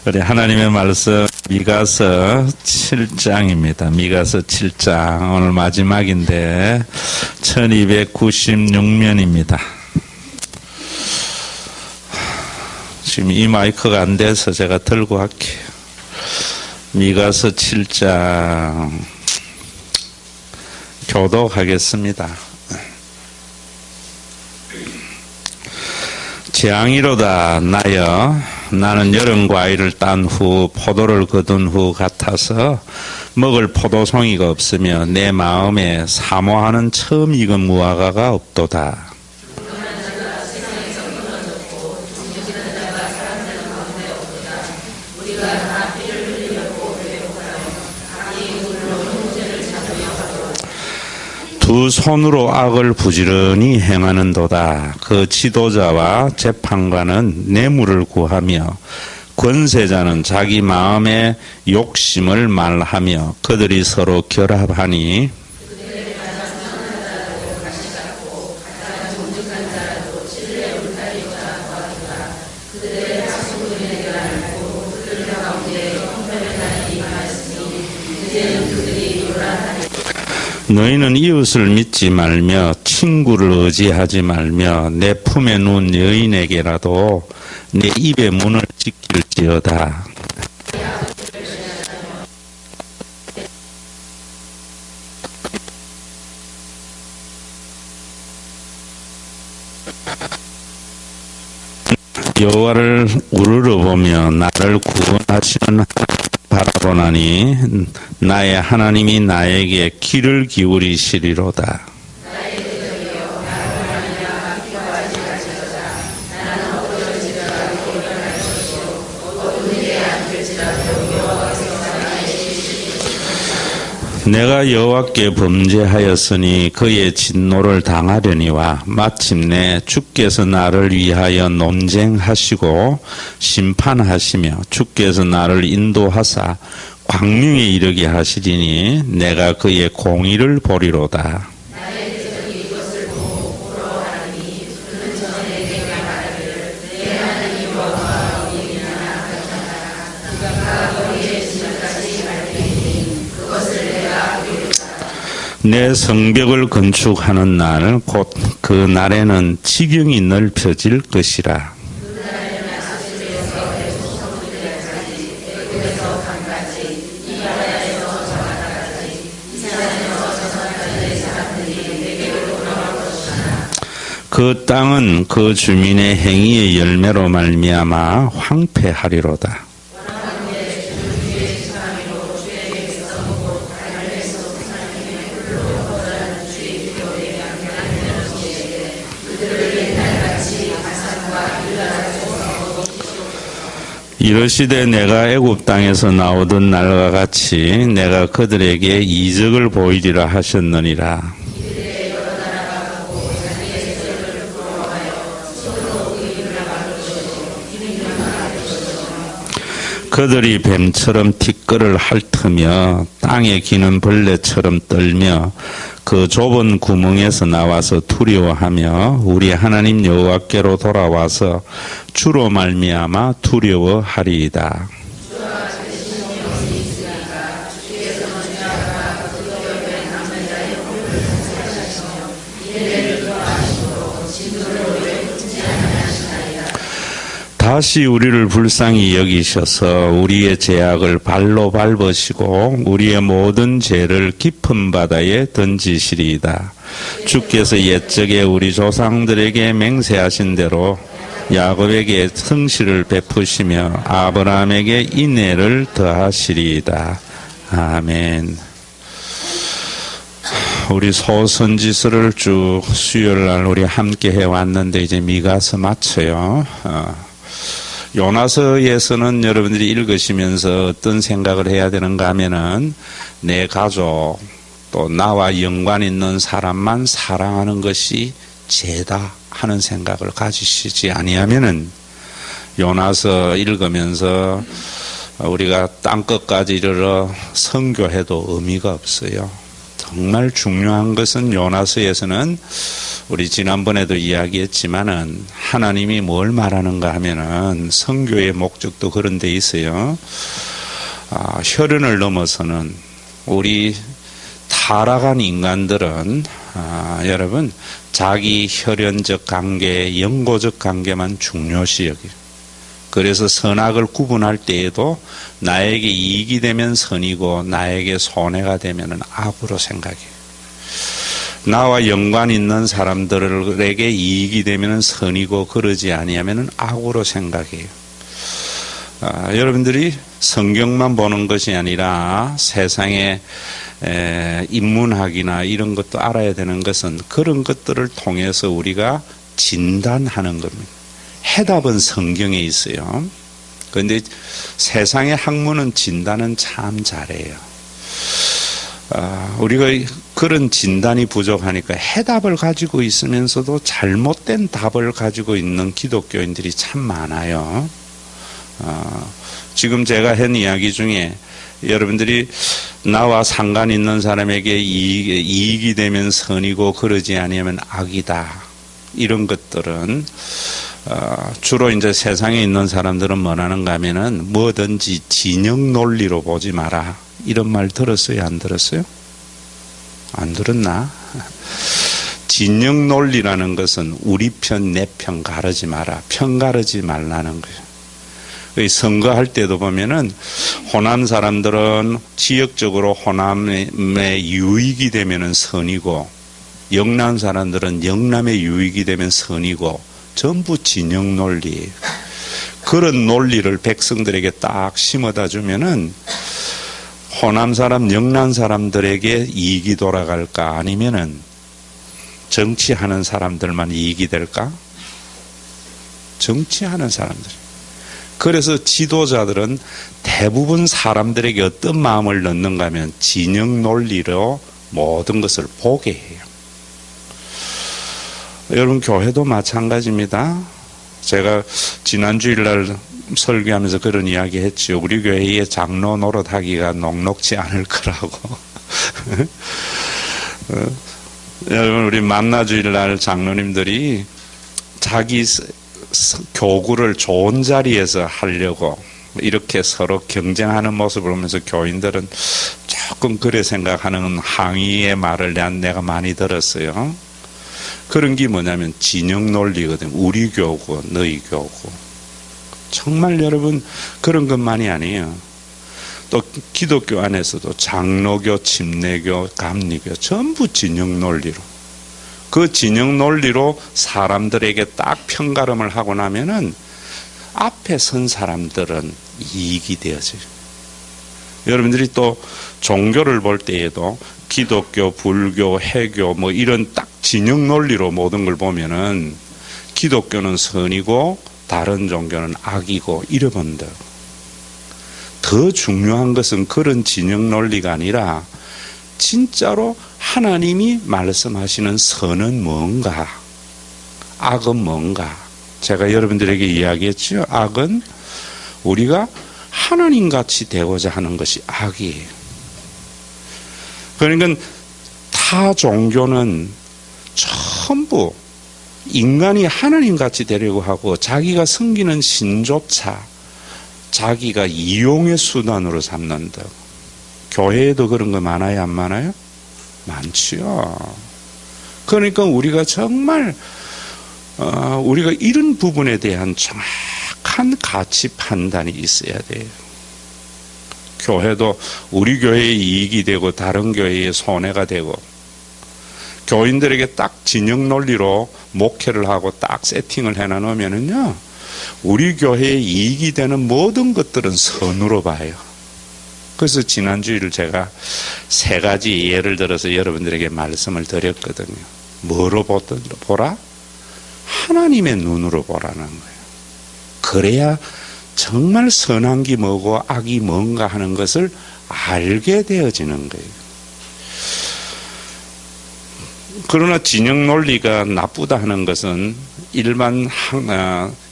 우리 하나님의 말씀 미가서 7장입니다. 미가서 7장 오늘 마지막인데 1296면입니다. 지금 이 마이크가 안 돼서 제가 들고 갈게요. 미가서 7장 교독하겠습니다. 재앙이로다 나여 나는 여름 과일을 딴 후 포도를 거둔 후 같아서 먹을 포도송이가 없으며 내 마음에 사모하는 처음 익은 무화과가 없도다. 두 손으로 악을 부지런히 행하는도다. 그 지도자와 재판관은 뇌물을 구하며 권세자는 자기 마음의 욕심을 말하며 그들이 서로 결합하니 너희는 이웃을 믿지 말며 친구를 의지하지 말며 내 품에 누운 여인에게라도 내 입의 문을 지킬지어다. 여호와를 우러러보며 나를 구원하시는 바라보나니 나의 하나님이 나에게 귀를 기울이시리로다. 내가 여호와께 범죄하였으니 그의 진노를 당하려니와 마침내 주께서 나를 위하여 논쟁하시고 심판하시며 주께서 나를 인도하사 광명에 이르게 하시리니 내가 그의 공의를 보리로다. 내 성벽을 건축하는 날 곧 그 날에는 지경이 넓혀질 것이라. 그 땅은 그 주민의 행위의 열매로 말미암아 황폐하리로다. 이르시되 내가 애굽 땅에서 나오던 날과 같이 내가 그들에게 이적을 보이리라 하셨느니라. 그들이 뱀처럼 티끌을 핥으며 땅에 기는 벌레처럼 떨며 그 좁은 구멍에서 나와서 두려워하며 우리 하나님 여호와께로 돌아와서 주로 말미암아 두려워하리이다. 다시 우리를 불쌍히 여기셔서 우리의 죄악을 발로 밟으시고 우리의 모든 죄를 깊은 바다에 던지시리이다. 주께서 옛적에 우리 조상들에게 맹세하신 대로 야곱에게 성실을 베푸시며 아브라함에게 인애를 더하시리이다. 아멘. 우리 소선지서를 쭉 수요일날 우리 함께 해왔는데 이제 미가서 마쳐요. 요나서에서는 여러분들이 읽으시면서 어떤 생각을 해야 되는가 하면은 내 가족 또 나와 연관 있는 사람만 사랑하는 것이 죄다 하는 생각을 가지시지 아니하면은 요나서 읽으면서 우리가 땅끝까지 이르러 선교해도 의미가 없어요. 정말 중요한 것은 요나서에서는 우리 지난번에도 이야기했지만은 하나님이 뭘 말하는가 하면은 선교의 목적도 그런 데 있어요. 혈연을 넘어서는 우리 타락한 인간들은 여러분 자기 혈연적 관계, 영고적 관계만 중요시 여겨요. 그래서 선악을 구분할 때에도 나에게 이익이 되면 선이고 나에게 손해가 되면 악으로 생각해요. 나와 연관 있는 사람들에게 이익이 되면 선이고 그러지 아니하면 악으로 생각해요. 여러분들이 성경만 보는 것이 아니라 세상의 인문학이나 이런 것도 알아야 되는 것은 그런 것들을 통해서 우리가 진단하는 겁니다. 해답은 성경에 있어요. 그런데 세상의 학문은 진단은 참 잘해요. 우리가 그런 진단이 부족하니까 해답을 가지고 있으면서도 잘못된 답을 가지고 있는 기독교인들이 참 많아요. 지금 제가 한 이야기 중에 여러분들이 나와 상관 있는 사람에게 이익이 되면 선이고 그러지 아니하면 악이다. 이런 것들은 주로 이제 세상에 있는 사람들은 뭐라는가 하면은 뭐든지 진영 논리로 보지 마라. 이런 말 들었어요? 안 들었어요? 안 들었나? 진영 논리라는 것은 우리 편, 내 편 가르지 마라. 편 가르지 말라는 거예요. 선거할 때도 보면은 호남 사람들은 지역적으로 호남에 유익이 되면은 선이고 영남 사람들은 영남에 유익이 되면 선이고 전부 진영 논리. 그런 논리를 백성들에게 딱 심어다 주면은 호남 사람, 영남 사람들에게 이익이 돌아갈까? 아니면은 정치하는 사람들만 이익이 될까? 정치하는 사람들. 그래서 지도자들은 대부분 사람들에게 어떤 마음을 넣는가 하면 진영 논리로 모든 것을 보게 해요. 여러분 교회도 마찬가지입니다. 제가 지난 주일날 설교하면서 그런 이야기 했죠. 우리 교회의 장로 노릇하기가 녹록지 않을 거라고. 여러분 우리 만나주일날 장로님들이 자기 교구를 좋은 자리에서 하려고 이렇게 서로 경쟁하는 모습을 보면서 교인들은 조금 그래 생각하는 항의의 말을 내가 많이 들었어요. 그런 게 뭐냐면 진영 논리거든요. 우리 교고 너희 교고. 정말 여러분 그런 것만이 아니에요. 또 기독교 안에서도 장로교, 침례교, 감리교 전부 진영 논리로. 그 진영 논리로 사람들에게 딱 평가름을 하고 나면은 앞에 선 사람들은 이익이 되어져요. 여러분들이 또 종교를 볼 때에도 기독교, 불교, 해교 뭐 이런 딱 진영 논리로 모든 걸 보면은 기독교는 선이고 다른 종교는 악이고 이래 본다. 더 중요한 것은 그런 진영 논리가 아니라 진짜로 하나님이 말씀하시는 선은 뭔가, 악은 뭔가. 제가 여러분들에게 이야기했죠. 악은 우리가 하나님같이 되고자 하는 것이 악이에요. 그러니까 타 종교는 전부 인간이 하나님같이 되려고 하고 자기가 섬기는 신조차 자기가 이용의 수단으로 삼는다. 교회에도 그런 거 많아요? 안 많아요? 많지요. 그러니까 우리가 정말 우리가 이런 부분에 대한 정확한 가치 판단이 있어야 돼요. 교회도 우리 교회의 이익이 되고 다른 교회의 손해가 되고 교인들에게 딱 진영 논리로 목회를 하고 딱 세팅을 해놓으면은요, 우리 교회에 이익이 되는 모든 것들은 선으로 봐요. 그래서 지난주일 제가 세 가지 예를 들어서 여러분들에게 말씀을 드렸거든요. 뭐로 보라? 하나님의 눈으로 보라는 거예요. 그래야 정말 선한 게 뭐고 악이 뭔가 하는 것을 알게 되어지는 거예요. 그러나 진영 논리가 나쁘다 하는 것은 일반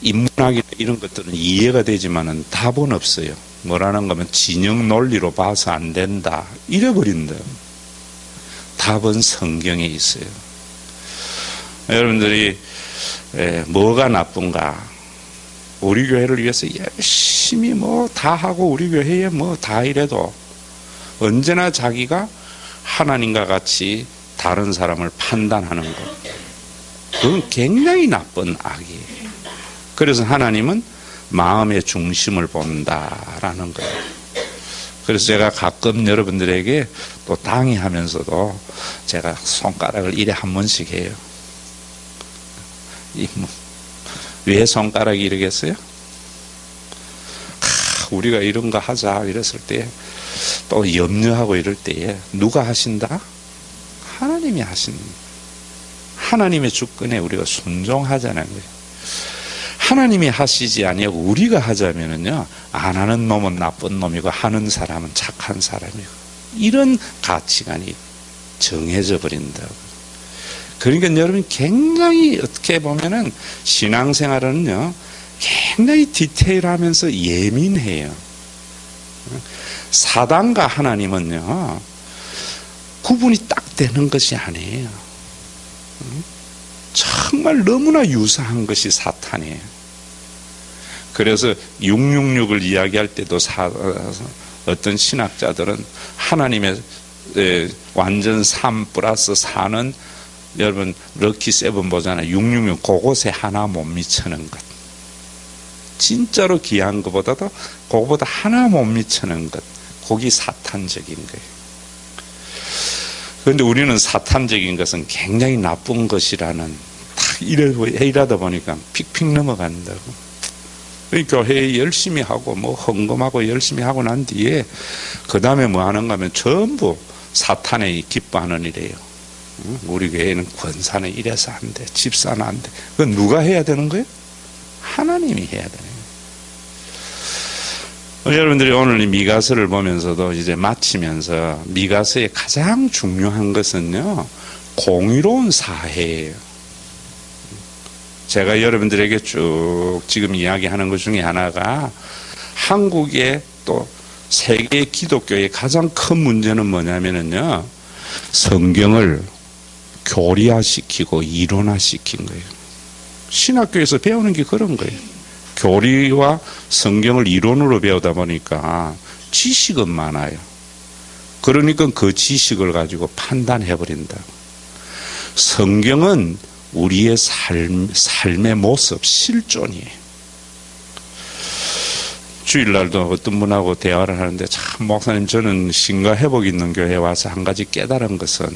인문학이나 이런 것들은 이해가 되지만은 답은 없어요. 뭐라는 거면 진영 논리로 봐서 안 된다. 이래버린다. 답은 성경에 있어요. 여러분들이 뭐가 나쁜가? 우리 교회를 위해서 열심히 뭐 다 하고 우리 교회에 뭐 다 이래도 언제나 자기가 하나님과 같이 다른 사람을 판단하는 것, 그건 굉장히 나쁜 악이에요. 그래서 하나님은 마음의 중심을 본다라는 거예요. 그래서 제가 가끔 여러분들에게 또 당의하면서도 제가 손가락을 이래 한 번씩 해요. 왜 손가락이 이러겠어요? 우리가 이런 거 하자 이랬을 때 또 염려하고 이럴 때에 누가 하신다? 하나님이 하신다. 하나님의 주권에 우리가 순종하자는 거예요. 하나님이 하시지 아니하고 우리가 하자면은요, 안 하는 놈은 나쁜 놈이고 하는 사람은 착한 사람이고, 이런 가치관이 정해져 버린다고. 그러니까 여러분 굉장히 어떻게 보면은 신앙생활은요 굉장히 디테일하면서 예민해요. 사단과 하나님은요 구분이 딱 되는 것이 아니에요. 정말 너무나 유사한 것이 사탄이에요. 그래서 666을 이야기할 때도 어떤 신학자들은 하나님의 완전 3 플러스 4는 여러분 럭키 세븐 보잖아요. 666 그곳에 하나 못 미치는 것. 진짜로 귀한 것보다도 그거보다 하나 못 미치는 것. 거기 사탄적인 거예요. 그런데 우리는 사탄적인 것은 굉장히 나쁜 것이라는 딱 이러다 보니까 픽픽 넘어간다고. 교회에 열심히 하고 뭐 헌금하고 열심히 하고 난 뒤에 그 다음에 뭐 하는가 하면 전부 사탄이 기뻐하는 일이에요. 우리 교회는 권사는 이래서 안 돼. 집사는 안 돼. 그건 누가 해야 되는 거예요? 하나님이 해야 되는 거예요. 여러분들이 오늘 이 미가서를 보면서도 이제 마치면서 미가서의 가장 중요한 것은요, 공의로운 사회예요. 제가 여러분들에게 쭉 지금 이야기하는 것 중에 하나가 한국의 또 세계 기독교의 가장 큰 문제는 뭐냐면요, 성경을 교리화시키고 이론화시킨 거예요. 신학교에서 배우는 게 그런 거예요. 교리와 성경을 이론으로 배우다 보니까 지식은 많아요. 그러니까 그 지식을 가지고 판단해버린다. 성경은 우리의 삶의 모습, 실존이에요. 주일날도 어떤 분하고 대화를 하는데, 참 목사님 저는 신과 회복 있는 교회에 와서 한 가지 깨달은 것은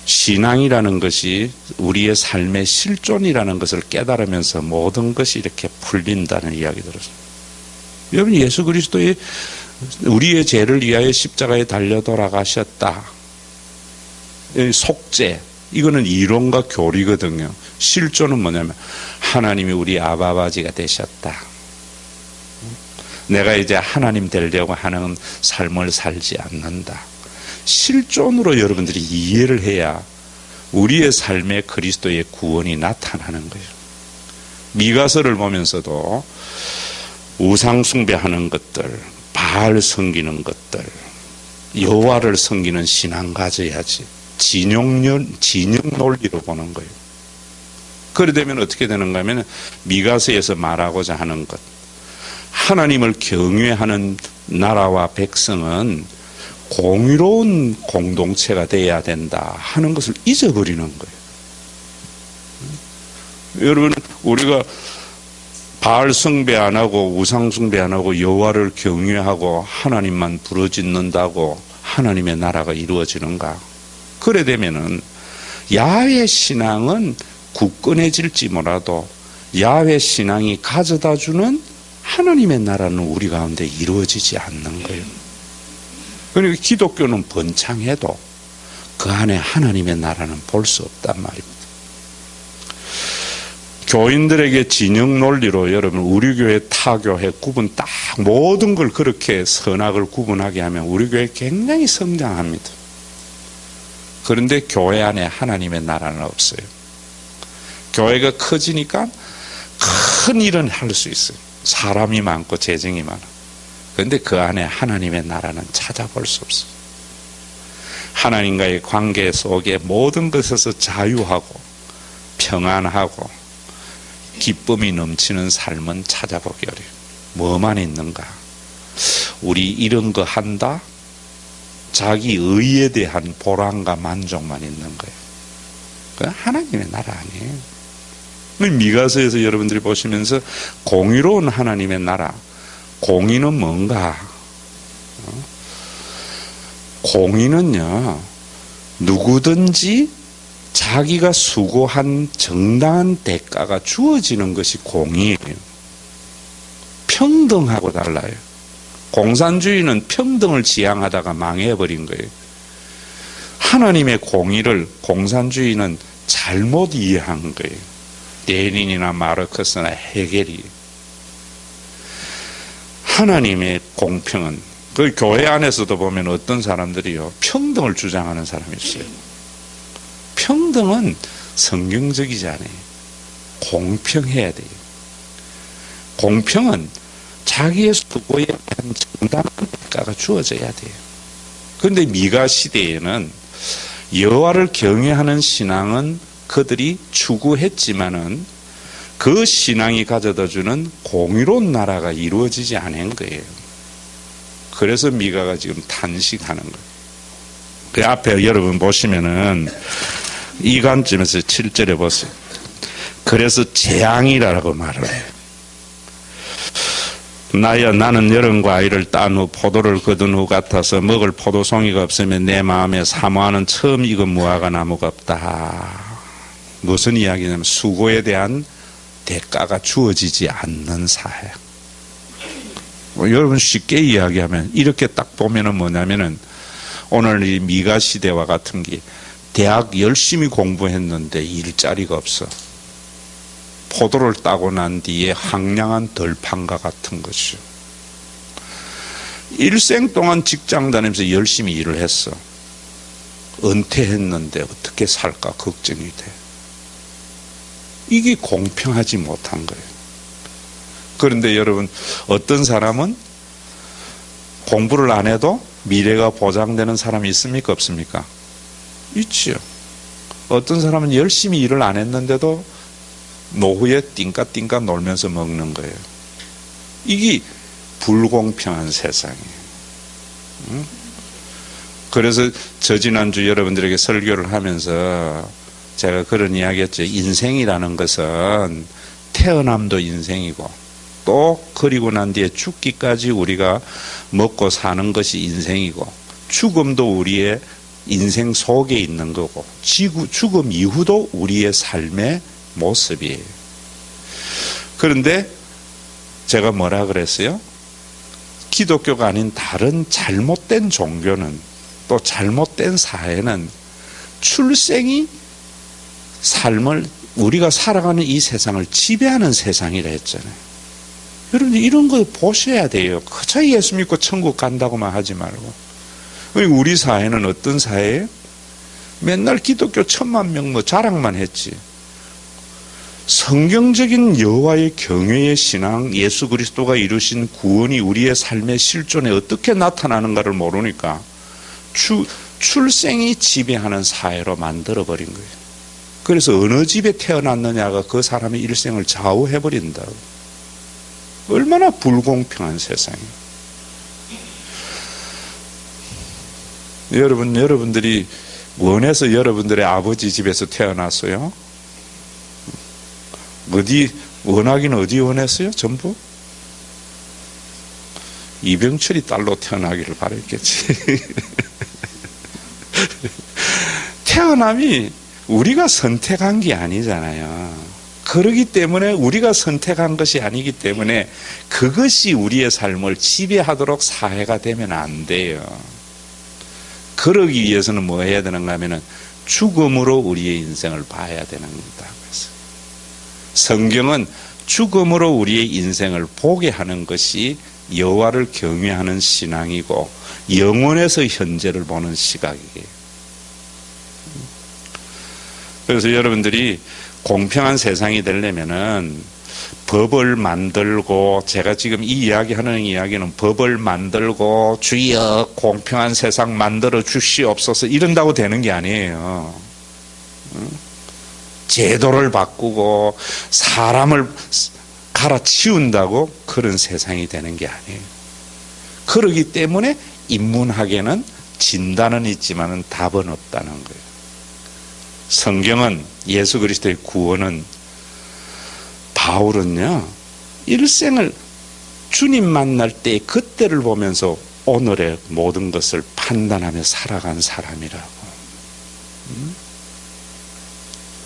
신앙이라는 것이 우리의 삶의 실존이라는 것을 깨달으면서 모든 것이 이렇게 풀린다는 이야기 들었어요. 여러분, 예수 그리스도의 우리의 죄를 위하여 십자가에 달려 돌아가셨다. 속죄, 이거는 이론과 교리거든요. 실존은 뭐냐면 하나님이 우리 아바아버지가 되셨다. 내가 이제 하나님 되려고 하는 삶을 살지 않는다. 실존으로 여러분들이 이해를 해야 우리의 삶에 그리스도의 구원이 나타나는 거예요. 미가서를 보면서도 우상 숭배하는 것들, 바알 섬기는 것들, 여호와를 섬기는 신앙 가져야지, 진영 논리로 보는 거예요. 그래 되면 어떻게 되는가 하면 미가서에서 말하고자 하는 것, 하나님을 경외하는 나라와 백성은 공의로운 공동체가 되어야 된다 하는 것을 잊어버리는 거예요. 여러분, 우리가 바알 숭배 안 하고 우상 숭배 안 하고 여호와를 경외하고 하나님만 부르짖는다고 하나님의 나라가 이루어지는가? 그래 되면은 야훼 신앙은 굳건해질지 몰라도 야훼 신앙이 가져다주는 하나님의 나라는 우리 가운데 이루어지지 않는 거예요. 그러니까 기독교는 번창해도 그 안에 하나님의 나라는 볼 수 없단 말입니다. 교인들에게 진영 논리로 여러분 우리 교회 타 교회 구분 딱 모든 걸 그렇게 선악을 구분하게 하면 우리 교회 굉장히 성장합니다. 그런데 교회 안에 하나님의 나라는 없어요. 교회가 커지니까 큰 일은 할 수 있어요. 사람이 많고 재정이 많아. 그런데 그 안에 하나님의 나라는 찾아볼 수 없어요. 하나님과의 관계 속에 모든 것에서 자유하고 평안하고 기쁨이 넘치는 삶은 찾아보기 어려워요. 뭐만 있는가? 우리 이런 거 한다? 자기 의에 대한 보람과 만족만 있는 거예요. 그건 하나님의 나라 아니에요. 미가서에서 여러분들이 보시면서 공의로운 하나님의 나라, 공의는 뭔가? 공의는요, 누구든지 자기가 수고한 정당한 대가가 주어지는 것이 공의예요. 평등하고 달라요. 공산주의는 평등을 지향하다가 망해버린 거예요. 하나님의 공의를 공산주의는 잘못 이해한 거예요. 레닌이나 마르크스나 헤겔이. 하나님의 공평은, 그 교회 안에서도 보면 어떤 사람들이요, 평등을 주장하는 사람이 있어요. 평등은 성경적이지 않아요. 공평해야 돼요. 공평은 자기의 수고에 대한 정당한 대가가 주어져야 돼요. 그런데 미가 시대에는 여호와를 경외하는 신앙은 그들이 추구했지만은 그 신앙이 가져다 주는 공의로운 나라가 이루어지지 않은 거예요. 그래서 미가가 지금 탄식하는 거예요. 그 앞에 여러분 보시면은 이 관점에서 7절에 보세요. 그래서 재앙이라고 말을 해요. 나여, 나는 여름 과일을 딴 후 포도를 거둔 후 같아서 먹을 포도송이가 없으면 내 마음에 사모하는 처음 익은 무화과 나무가 없다. 무슨 이야기냐면 수고에 대한 대가가 주어지지 않는 사회. 여러분 쉽게 이야기하면 이렇게 딱 보면은 뭐냐면은 오늘 이 미가 시대와 같은 게 대학 열심히 공부했는데 일자리가 없어. 포도를 따고 난 뒤에 황량한 들판과 같은 것이죠. 일생 동안 직장 다니면서 열심히 일을 했어. 은퇴했는데 어떻게 살까 걱정이 돼. 이게 공평하지 못한 거예요. 그런데 여러분, 어떤 사람은 공부를 안 해도 미래가 보장되는 사람이 있습니까 없습니까? 있지요. 어떤 사람은 열심히 일을 안 했는데도 노후에 띵까띵까 놀면서 먹는 거예요. 이게 불공평한 세상이에요. 그래서 지난주 여러분들에게 설교를 하면서 제가 그런 이야기 했죠. 인생이라는 것은 태어남도 인생이고 또 그리고 난 뒤에 죽기까지 우리가 먹고 사는 것이 인생이고 죽음도 우리의 인생 속에 있는 거고 죽음 이후도 우리의 삶의 모습이에요. 그런데 제가 뭐라 그랬어요? 기독교가 아닌 다른 잘못된 종교는 또 잘못된 사회는 출생이 삶을 우리가 살아가는 이 세상을 지배하는 세상이라 했잖아요. 여러분 이런 거 보셔야 돼요. 그저 예수 믿고 천국 간다고만 하지 말고. 우리 사회는 어떤 사회예요? 맨날 기독교 10,000명 뭐 자랑만 했지. 성경적인 여호와의 경외의 신앙, 예수 그리스도가 이루신 구원이 우리의 삶의 실존에 어떻게 나타나는가를 모르니까 출생이 지배하는 사회로 만들어버린 거예요. 그래서 어느 집에 태어났느냐가 그 사람의 일생을 좌우해버린다고. 얼마나 불공평한 세상이에요. 여러분들이 원해서 여러분들의 아버지 집에서 태어났어요? 원하기는 어디 원했어요? 전부? 이병철이 딸로 태어나기를 바랬겠지. 태어남이 우리가 선택한 게 아니잖아요. 그러기 때문에 우리가 선택한 것이 아니기 때문에 그것이 우리의 삶을 지배하도록 사회가 되면 안 돼요. 그러기 위해서는 뭐 해야 되는가 하면은 죽음으로 우리의 인생을 봐야 되는 겁니다. 그래서 성경은 죽음으로 우리의 인생을 보게 하는 것이 여호와를 경외하는 신앙이고 영원에서 현재를 보는 시각이에요. 그래서 여러분들이 공평한 세상이 되려면은 법을 만들고, 제가 지금 이 이야기하는 이야기는 법을 만들고 주여 공평한 세상 만들어 주시옵소서 이런다고 되는 게 아니에요. 제도를 바꾸고 사람을 갈아치운다고 그런 세상이 되는 게 아니에요. 그러기 때문에 인문학에는 진단은 있지만 답은 없다는 거예요. 성경은, 예수 그리스도의 구원은, 바울은요 일생을 주님 만날 때 그때를 보면서 오늘의 모든 것을 판단하며 살아간 사람이라고.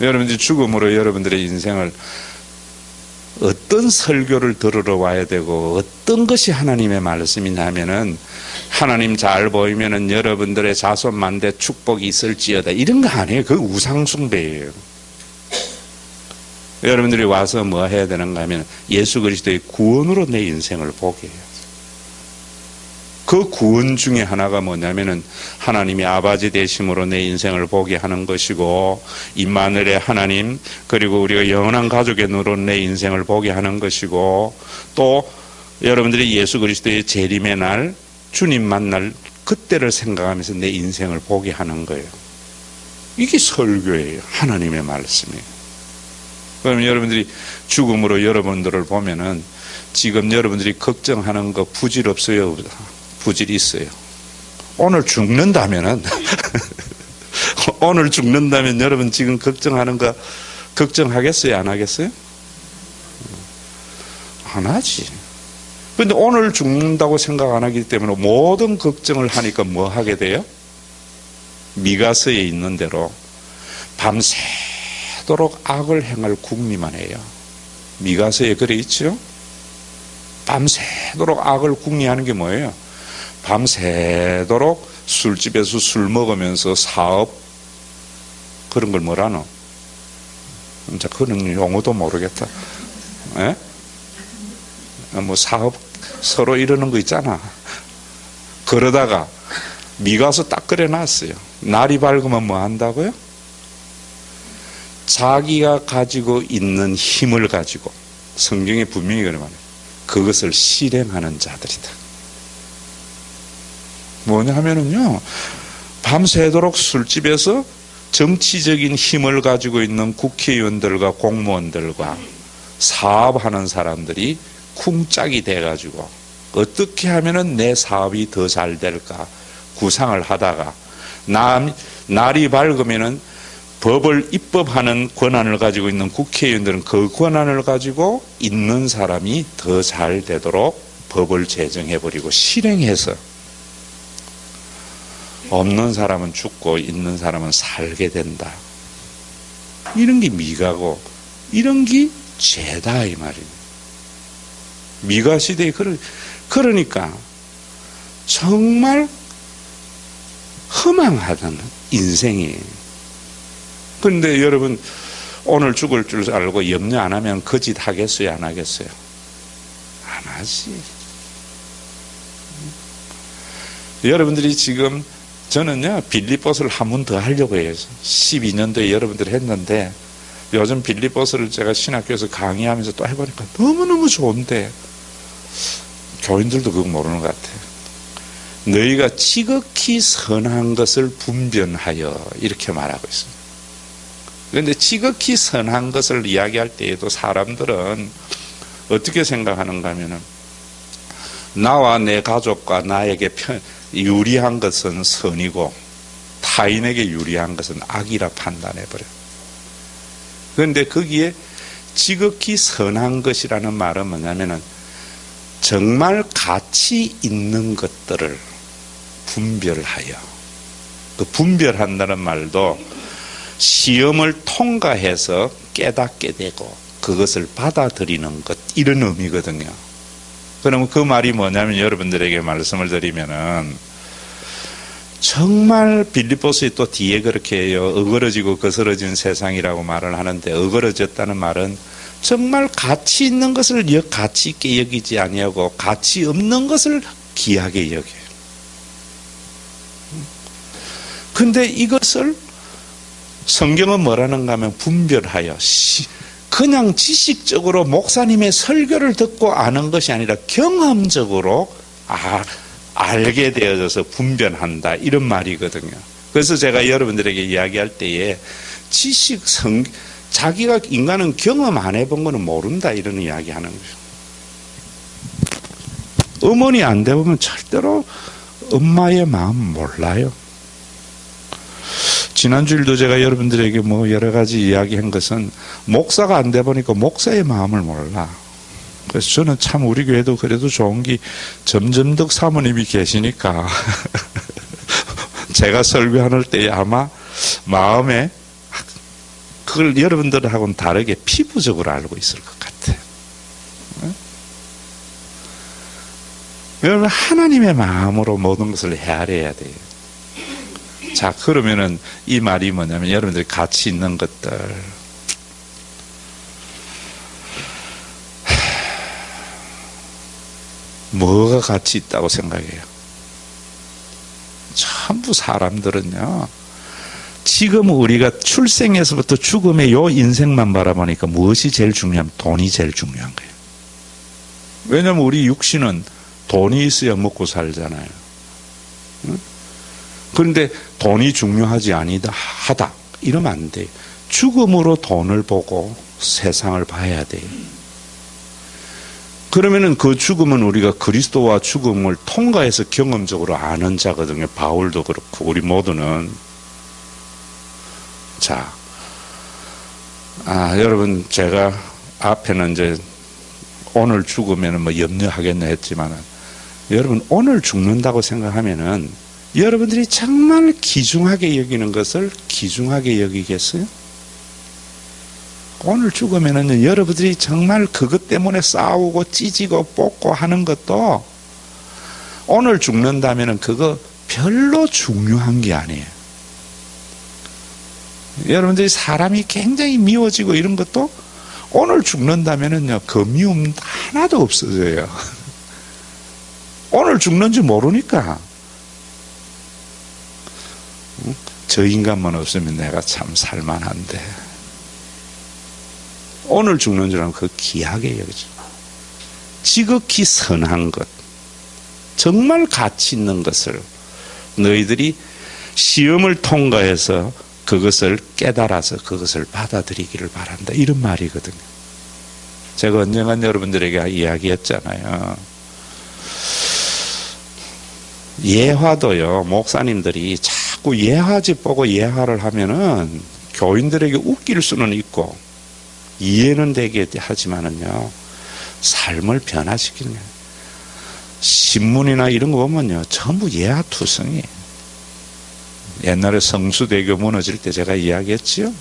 여러분들이 죽음으로 여러분들의 인생을 어떤 설교를 들으러 와야 되고 어떤 것이 하나님의 말씀이냐면은, 하나님 잘 보이면은 여러분들의 자손 만대 축복이 있을지어다 이런 거 아니에요. 그 우상숭배예요. 여러분들이 와서 뭐 해야 되는가 하면 예수 그리스도의 구원으로 내 인생을 보게 해요. 그 구원 중에 하나가 뭐냐면은 하나님이 아버지 되심으로 내 인생을 보게 하는 것이고, 임마누엘의 하나님, 그리고 우리가 영원한 가족의 눈으로 내 인생을 보게 하는 것이고, 또 여러분들이 예수 그리스도의 재림의 날 주님 만날 그때를 생각하면서 내 인생을 보게 하는 거예요. 이게 설교예요. 하나님의 말씀이에요. 그러면 여러분들이 죽음으로 여러분들을 보면은 지금 여러분들이 걱정하는 거 부질 없어요? 부질이 있어요. 오늘 죽는다면은 오늘 죽는다면 여러분 지금 걱정하는 거 걱정하겠어요? 안 하겠어요? 안 하지. 그런데 오늘 죽는다고 생각 안 하기 때문에 모든 걱정을 하니까 뭐 하게 돼요? 미가서에 있는 대로 밤새도록 악을 행할 궁리만 해요. 미가서에 그래 있죠? 밤새도록 악을 궁리하는 게 뭐예요? 밤새도록 술집에서 술 먹으면서 사업, 그런 걸 뭐라노? 진짜 그런 용어도 모르겠다. 에? 뭐 사업 서로 이러는 거 있잖아. 그러다가 미가서 딱 그래놨어요. 날이 밝으면 뭐 한다고요? 자기가 가지고 있는 힘을 가지고, 성경에 분명히 그래 말해요. 그것을 실행하는 자들이다. 뭐냐면은요, 밤새도록 술집에서 정치적인 힘을 가지고 있는 국회의원들과 공무원들과 사업하는 사람들이 쿵짝이 돼가지고 어떻게 하면은 내 사업이 더 잘 될까 구상을 하다가 날이 밝으면은 법을 입법하는 권한을 가지고 있는 국회의원들은 그 권한을 가지고 있는 사람이 더 잘 되도록 법을 제정해버리고 실행해서 없는 사람은 죽고 있는 사람은 살게 된다. 이런 게 미가고 이런 게 죄다 이 말이에요. 미가 시대에 그러니까 정말 허망하다는 인생이에요. 그런데 여러분 오늘 죽을 줄 알고 염려 안 하면 거짓 하겠어요? 안 하겠어요? 안 하지. 여러분들이 지금, 저는요 빌립보서를 한 번 더 하려고 해요. 12년도에 여러분들이 했는데 요즘 빌립보서를 제가 신학교에서 강의하면서 또 해보니까 너무너무 좋은데 교인들도 그거 모르는 것 같아요. 너희가 지극히 선한 것을 분별하여 이렇게 말하고 있습니다. 그런데 지극히 선한 것을 이야기할 때에도 사람들은 어떻게 생각하는가 하면은 나와 내 가족과 나에게 유리한 것은 선이고 타인에게 유리한 것은 악이라 판단해버려요. 그런데 거기에 지극히 선한 것이라는 말은 뭐냐면은 정말 가치 있는 것들을 분별하여, 그 분별한다는 말도 시험을 통과해서 깨닫게 되고 그것을 받아들이는 것, 이런 의미거든요. 그러면 그 말이 뭐냐면 여러분들에게 말씀을 드리면은 정말 빌립보서에 또 뒤에 그렇게 해요. 어그러지고 거스러진 세상이라고 말을 하는데, 어그러졌다는 말은 정말 가치 있는 것을 가치 있게 여기지 아니하고 가치 없는 것을 귀하게 여겨요. 근데 이것을 성경은 뭐라는가 하면 분별하여, 그냥 지식적으로 목사님의 설교를 듣고 아는 것이 아니라 경험적으로 알게 되어져서 분별한다, 이런 말이거든요. 그래서 제가 여러분들에게 이야기할 때에 자기가 인간은 경험 안 해본 거는 모른다, 이런 이야기 하는 거죠. 어머니 안 돼보면 절대로 엄마의 마음 몰라요. 지난주일도 제가 여러분들에게 여러 가지 이야기한 것은 목사가 안 돼보니까 목사의 마음을 몰라. 그래서 저는 참 우리 교회도 그래도 좋은 게 점점덕 사모님이 계시니까 제가 설교할 때 아마 마음에 그걸 여러분들하고는 다르게 피부적으로 알고 있을 것 같아요. 여러분, 하나님의 마음으로 모든 것을 헤아려야 돼요. 자, 그러면은 이 말이 뭐냐면 여러분들이 가치 있는 것들, 뭐가 가치 있다고 생각해요? 전부 사람들은요, 지금 우리가 출생에서부터 죽음의 요 인생만 바라보니까 무엇이 제일 중요하면 돈이 제일 중요한 거예요. 왜냐하면 우리 육신은 돈이 있어야 먹고 살잖아요. 그런데 돈이 중요하지 하다 이러면 안 돼요. 죽음으로 돈을 보고 세상을 봐야 돼요. 그러면은 그 죽음은 우리가 그리스도와 죽음을 통과해서 경험적으로 아는 자거든요. 바울도 그렇고 우리 모두는. 자, 여러분, 제가 앞에는 이제 오늘 죽으면은 염려하겠네 했지만은, 여러분, 오늘 죽는다고 생각하면은 여러분들이 정말 귀중하게 여기는 것을 귀중하게 여기겠어요? 오늘 죽으면은 여러분들이 정말 그것 때문에 싸우고 찢고 뽑고 하는 것도 오늘 죽는다면은 그거 별로 중요한 게 아니에요. 여러분들이 사람이 굉장히 미워지고 이런 것도 오늘 죽는다면은요, 그 미움 하나도 없어져요. 오늘 죽는지 모르니까. 저 인간만 없으면 내가 참 살만한데. 오늘 죽는 줄 알면 그 귀하게 여기죠. 지극히 선한 것, 정말 가치 있는 것을 너희들이 시험을 통과해서 그것을 깨달아서 그것을 받아들이기를 바란다, 이런 말이거든요. 제가 언젠간 여러분들에게 이야기했잖아요. 예화도요, 목사님들이 자꾸 예화집 보고 예화를 하면은 교인들에게 웃길 수는 있고 이해는 되게 하지만은요, 삶을 변화시키는 거예요. 신문이나 이런 거 보면요, 전부 예화투성이에요. 옛날에 성수대교 무너질 때 제가 이야기했지요.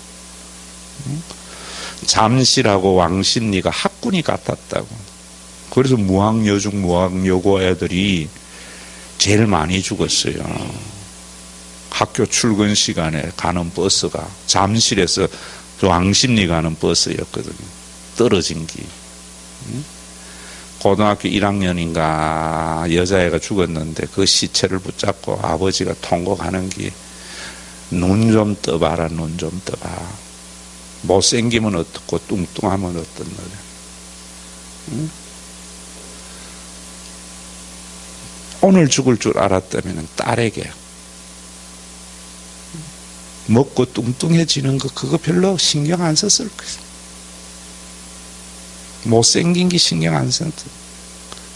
잠실하고 왕십리가 학군이 같았다고. 그래서 무학여중, 무학여고 애들이 제일 많이 죽었어요. 학교 출근 시간에 가는 버스가 잠실에서 왕십리 가는 버스였거든요. 떨어진 게. 고등학교 1학년인가 여자애가 죽었는데 그 시체를 붙잡고 아버지가 통곡하는 게, 눈 좀 떠봐라, 눈 좀 떠봐. 못생기면 어떻고 뚱뚱하면 어떻노래. 응? 오늘 죽을 줄 알았다면 딸에게 먹고 뚱뚱해지는 거 그거 별로 신경 안 썼을 거예요. 못생긴 게 신경 안 썼어요.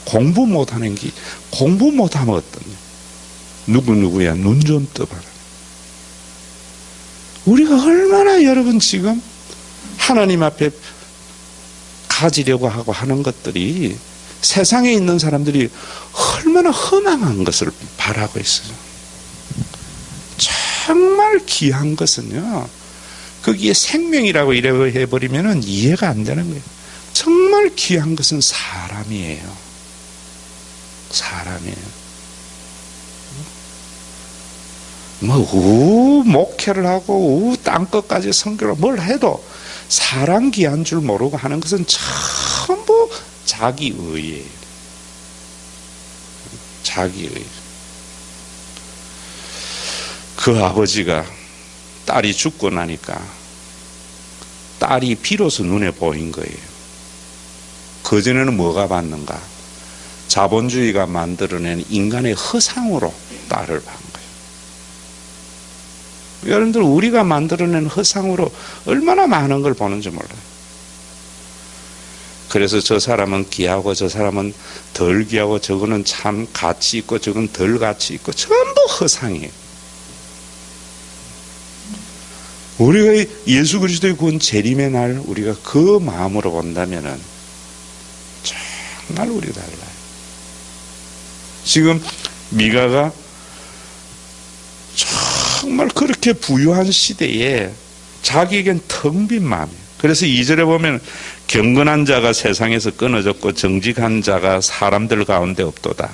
공부 못하는 게, 공부 못하면 어떠냐. 누구야, 눈 좀 떠봐라. 우리가 얼마나 여러분 지금 하나님 앞에 가지려고 하고 하는 것들이, 세상에 있는 사람들이 얼마나 허망한 것을 바라고 있어요. 정말 귀한 것은요, 거기에 생명이라고 이래 해버리면 이해가 안 되는 거예요. 정말 귀한 것은 사람이에요. 사람이에요. 목회를 하고 땅끝까지 선교를 뭘 해도 사람 귀한 줄 모르고 하는 것은 전부 자기의예요. 자기의. 그 아버지가 딸이 죽고 나니까 딸이 비로소 눈에 보인 거예요. 그전에는 뭐가 봤는가? 자본주의가 만들어낸 인간의 허상으로 딸을 본 거예요. 여러분들, 우리가 만들어낸 허상으로 얼마나 많은 걸 보는지 몰라요. 그래서 저 사람은 귀하고 저 사람은 덜 귀하고 저거는 참 가치 있고 저건 덜 가치 있고 전부 허상이에요. 우리가 예수 그리스도의 구원 재림의 날 우리가 그 마음으로 본다면은 정말 우리가 달라요. 지금 미가가 정말 그렇게 부유한 시대에 자기에겐 텅 빈 마음이에요. 그래서 2절에 보면 경건한 자가 세상에서 끊어졌고 정직한 자가 사람들 가운데 없도다.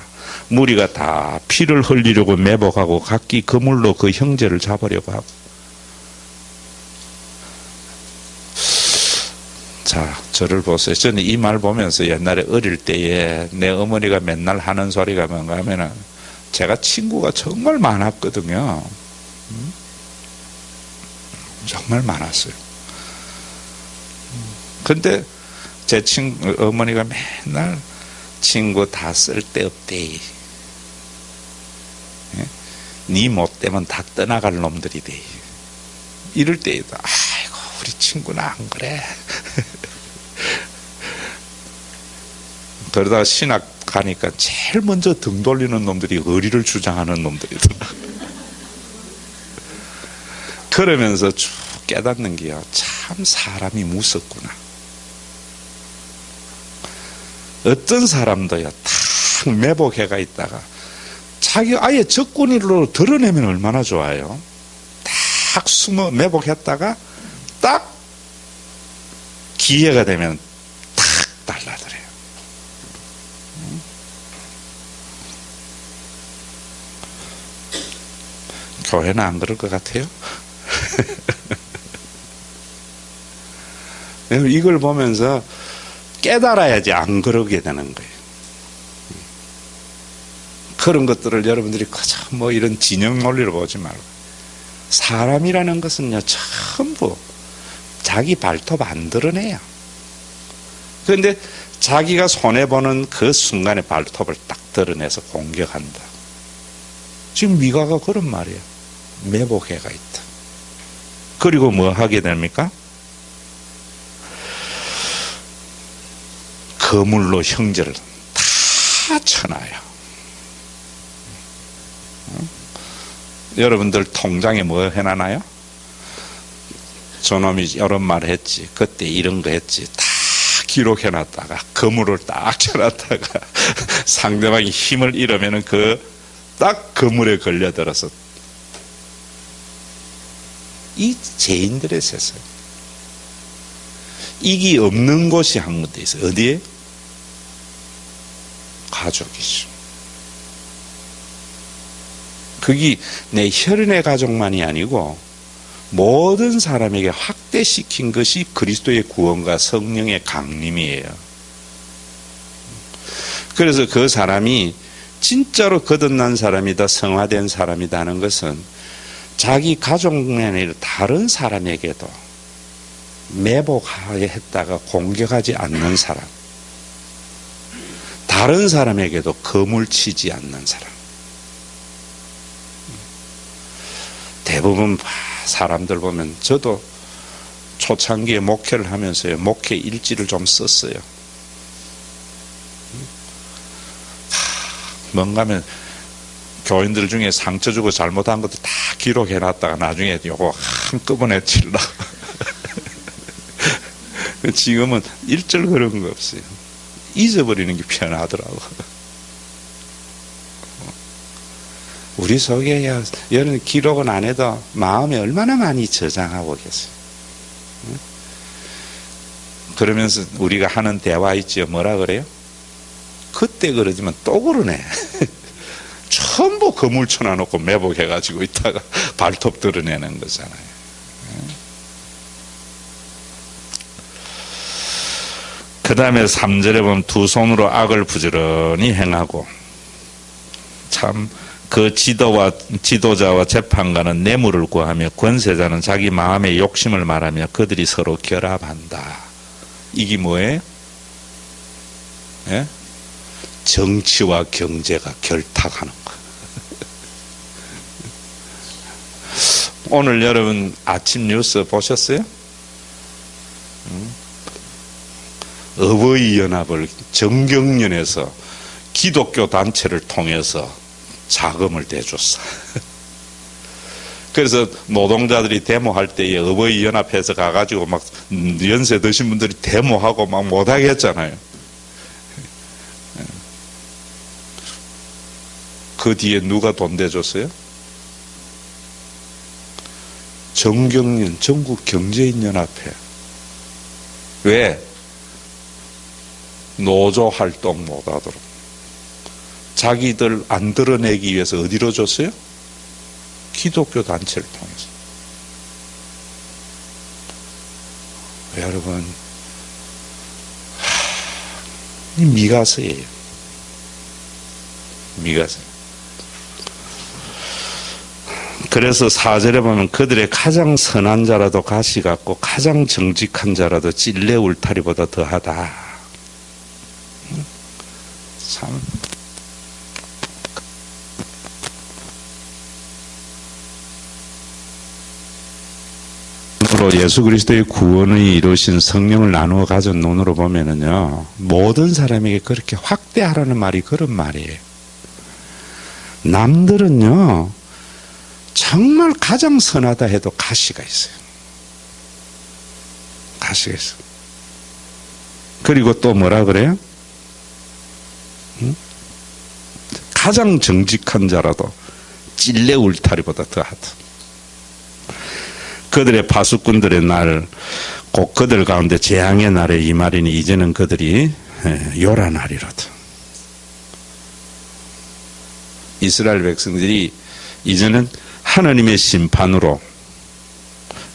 무리가 다 피를 흘리려고 매복하고 각기 그물로 그 형제를 잡으려고 하고. 자, 저를 보세요. 저는 이 말 보면서 옛날에 어릴 때에 내 어머니가 맨날 하는 소리가 뭔가 하면은 제가 친구가 정말 많았거든요. 정말 많았어요. 근데 제 어머니가 맨날 친구 다 쓸데없대. 니 못 되면 다 떠나갈 놈들이 돼. 이럴 때에도 아이고 우리 친구는 안 그래. 그러다가 신학 가니까 제일 먼저 등 돌리는 놈들이 의리를 주장하는 놈들이더라. 그러면서 쭉 깨닫는 게요. 참 사람이 무섭구나. 어떤 사람도요, 탁 매복해가 있다가 자기 아예 적군으로 드러내면 얼마나 좋아요. 딱 숨어 매복했다가 딱 기회가 되면 탁 달라들어요. 교회는 안 그럴 것 같아요? 이걸 보면서 깨달아야지 안 그러게 되는 거예요. 그런 것들을 여러분들이 그저 뭐 이런 진영 논리로 보지 말고, 사람이라는 것은요 전부 자기 발톱 안 드러내요. 그런데 자기가 손해보는 그 순간에 발톱을 딱 드러내서 공격한다. 지금 미가가 그런 말이에요. 매복해가 있다. 그리고 뭐 하게 됩니까? 거물로 형제를 다 쳐놔요. 여러분들 통장에 뭐 해놔나요? 저놈이 이런 말 했지, 그때 이런 거 했지, 다 기록해놨다가 거물을 딱 쳐놨다가 상대방이 힘을 잃으면은 딱 거물에 걸려들어서, 이 죄인들의 세상, 이기 없는 곳이 한 군데 있어요. 어디에? 가족이죠. 그게 내 혈연의 가족만이 아니고 모든 사람에게 확대시킨 것이 그리스도의 구원과 성령의 강림이에요. 그래서 그 사람이 진짜로 거듭난 사람이다, 성화된 사람이다 하는 것은 자기 가족만이 아니라 다른 사람에게도 매복하게 했다가 공격하지 않는 사람, 다른 사람에게도 거물치지 않는 사람. 대부분 사람들 보면, 저도 초창기에 목회를 하면서요, 목회 일지를 좀 썼어요. 뭔가 하면 교인들 중에 상처 주고 잘못한 것도 다 기록해놨다가 나중에 요거 한꺼번에 칠라. 지금은 일절 그런 거 없어요. 잊어버리는 게 편하더라고. 우리 속에 여러분 기록은 안 해도 마음에 얼마나 많이 저장하고 계세요. 그러면서 우리가 하는 대화 있죠. 뭐라 그래요? 그때 그러지만 또 그러네. 전부 거물 쳐놔놓고 매복해가지고 있다가 발톱 드러내는 거잖아요. 그 다음에 3절에 보면 두 손으로 악을 부지런히 행하고, 참 그 지도자와 재판관은 뇌물을 구하며 권세자는 자기 마음의 욕심을 말하며 그들이 서로 결합한다. 이게 뭐예요? 예? 정치와 경제가 결탁하는 거예요. 오늘 여러분 아침 뉴스 보셨어요? 어버이연합을 정경련에서 기독교 단체를 통해서 자금을 대줬어. 그래서 노동자들이 데모할 때에 어버이연합에서 가가지고 막 연세 드신 분들이 데모하고 막 못하게 했잖아요. 그 뒤에 누가 돈 대줬어요? 정경련 전국경제인연합회. 왜? 노조 활동 못하도록. 자기들 안 드러내기 위해서 어디로 줬어요? 기독교 단체를 통해서. 여러분, 이 미가서예요. 미가서. 그래서 4절에 보면 그들의 가장 선한 자라도 가시 같고 가장 정직한 자라도 찔레 울타리보다 더하다. 참. 예수 그리스도의 구원을 이루신 성령을 나누어 가진 눈으로 보면은요, 모든 사람에게 그렇게 확대하라는 말이 그런 말이에요. 남들은요, 정말 가장 선하다 해도 가시가 있어요. 가시가 있어요. 그리고 또 뭐라 그래요? 가장 정직한 자라도 찔레 울타리보다 더하다. 그들의 파수꾼들의 날, 곧 그들 가운데 재앙의 날에 이 말이니 이제는 그들이 요란하리로다. 이스라엘 백성들이 이제는 하나님의 심판으로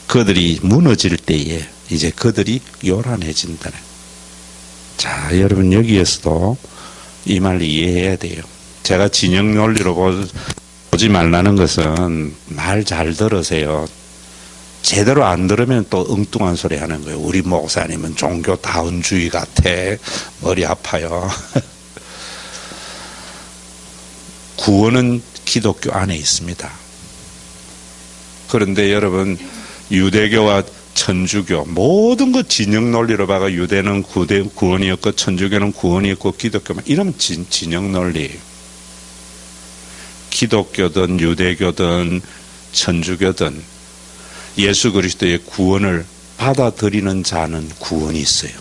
그들이 무너질 때에 이제 그들이 요란해진다네. 자, 여러분 여기에서도 이 말 이해해야 돼요. 제가 진영 논리로 보지 말라는 것은 말 잘 들으세요. 제대로 안 들으면 또 엉뚱한 소리 하는 거예요. 우리 목사님은 종교 다운주의 같아. 머리 아파요. 구원은 기독교 안에 있습니다. 그런데 여러분, 유대교와 천주교 모든 것 진영 논리로 봐가 유대는 구원이었고 천주교는 구원이었고 기독교만 이러면 진영 논리. 기독교든 유대교든 천주교든 예수 그리스도의 구원을 받아들이는 자는 구원이 있어요.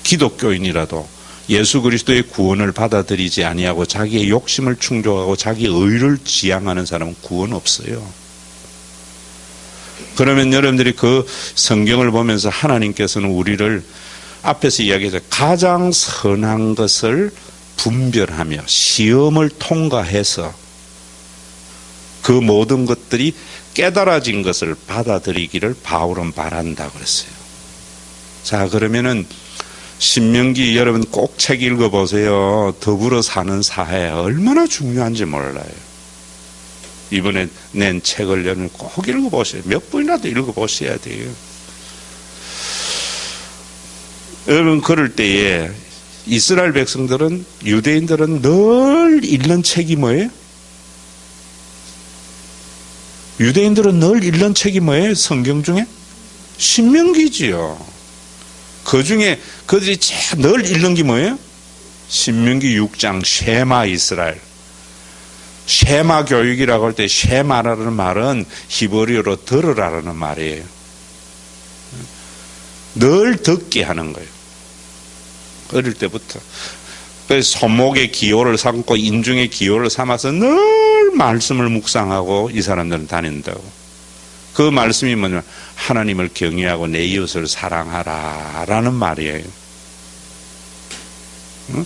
기독교인이라도 예수 그리스도의 구원을 받아들이지 아니하고 자기의 욕심을 충족하고 자기의 의를 지향하는 사람은 구원 없어요. 그러면 여러분들이 그 성경을 보면서 하나님께서는 우리를 앞에서 이야기해서 가장 선한 것을 분별하며 시험을 통과해서 그 모든 것들이 깨달아진 것을 받아들이기를 바울은 바란다 그랬어요. 자, 그러면은 신명기 여러분 꼭 책 읽어보세요. 더불어 사는 사회 얼마나 중요한지 몰라요. 이번에 낸 책을 여러분 꼭 읽어보세요. 몇 번이라도 읽어보셔야 돼요. 여러분 그럴 때에 이스라엘 백성들은 유대인들은 늘 읽는 책이 뭐예요? 유대인들은 늘 읽는 책이 뭐예요? 성경 중에? 신명기지요. 그 중에 그들이 늘 읽는 게 뭐예요? 신명기 6장 쉐마 이스라엘. 쉐마 교육이라고 할 때 쉐마라는 말은 히브리어로 들으라는 말이에요. 늘 듣게 하는 거예요. 어릴 때부터. 그래서 손목의 기호를 삼고 인중의 기호를 삼아서 늘 말씀을 묵상하고 이 사람들은 다닌다고. 그 말씀이 뭐냐면 하나님을 경외하고 내 이웃을 사랑하라 라는 말이에요. 응?